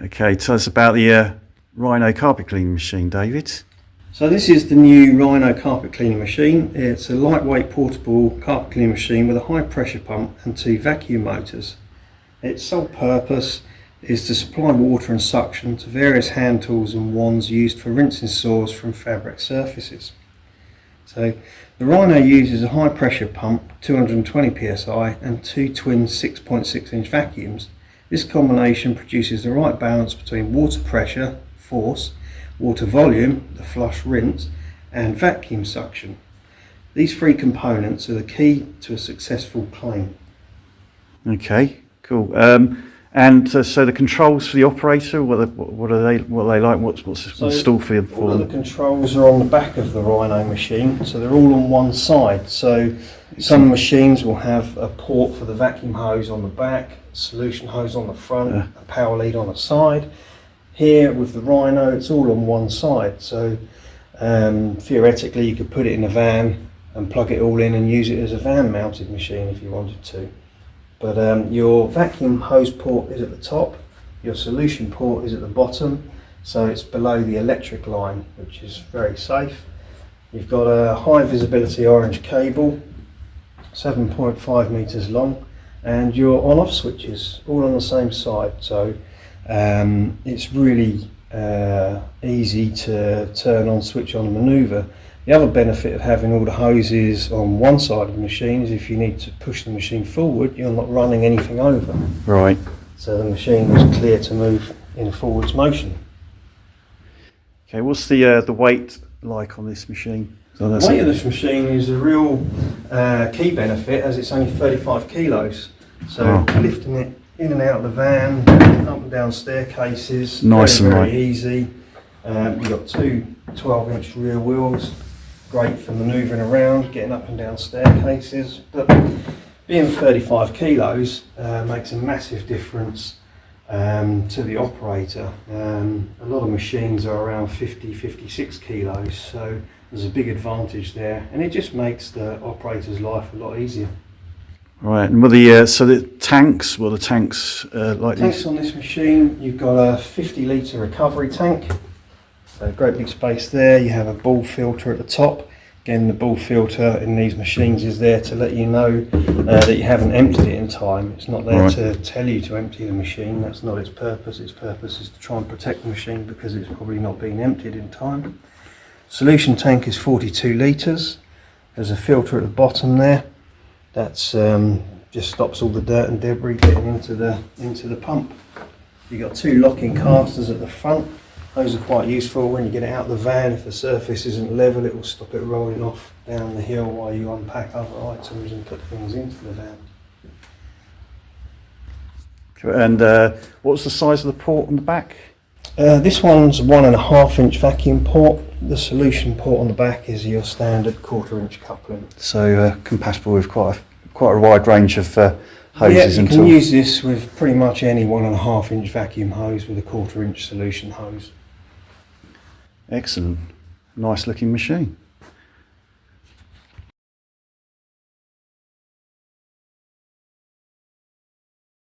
Okay, tell us about the Rhino carpet cleaning machine, David. So this is the new Rhino carpet cleaning machine. It's a lightweight portable carpet cleaning machine with a high pressure pump and 2 vacuum motors. Its sole purpose is to supply water and suction to various hand tools and wands used for rinsing sores from fabric surfaces. So the Rhino uses a high pressure pump, 220 psi, and 2 twin 6.6 inch vacuums. This combination produces the right balance between water pressure, force, water volume, the flush rinse, and vacuum suction. These 3 components are the key to a successful clean. Okay, cool. So the controls for the operator, what are they like? What's installed for them? All of the controls are on the back of the Rhino machine, so they're all on one side. So some machines will have a port for the vacuum hose on the back, a solution hose on the front, a power lead on the side. Here with the Rhino, it's all on one side. So theoretically, you could put it in a van and plug it all in and use it as a van-mounted machine if you wanted to. But your vacuum hose port is at the top, your solution port is at the bottom, so it's below the electric line, which is very safe. You've got a high visibility orange cable, 7.5 meters long, and your on-off switches all on the same side. So it's really easy to turn on, switch on, and manoeuvre. The other benefit of having all the hoses on one side of the machine is if you need to push the machine forward, you're not running anything over. Right. So the machine is clear to move in a forwards motion. Okay, what's the weight like on this machine? The weight of this machine is a real key benefit, as it's only 35 kilos. So lifting it in and out of the van, up and down staircases, nice and very light. Easy. We've got 2 12-inch rear wheels, great for manoeuvring around, getting up and down staircases. But being 35 kilos makes a massive difference to the operator. A lot of machines are around 50, 56 kilos, so there's a big advantage there, and it just makes the operator's life a lot easier. Right, and the tanks, like Tanks these? on this machine, you've got a 50 litre recovery tank. So great big space there. You have a ball filter at the top. Again, the ball filter in these machines is there to let you know that you haven't emptied it in time. It's not there to tell you to empty the machine. That's not its purpose. Its purpose is to try and protect the machine because it's probably not been emptied in time. Solution tank is 42 litres. There's a filter at the bottom there. That's just stops all the dirt and debris getting into the pump. You've got 2 locking casters at the front. Those are quite useful when you get it out of the van. If the surface isn't level, it will stop it rolling off down the hill while you unpack other items and put things into the van. And what's the size of the port on the back? This one's 1.5 inch vacuum port. The solution port on the back is your standard 1/4 inch coupling. So compatible with quite a wide range of hoses and you can tools. use this with pretty much any 1.5 inch vacuum hose with a 1/4 inch solution hose. Excellent, nice looking machine.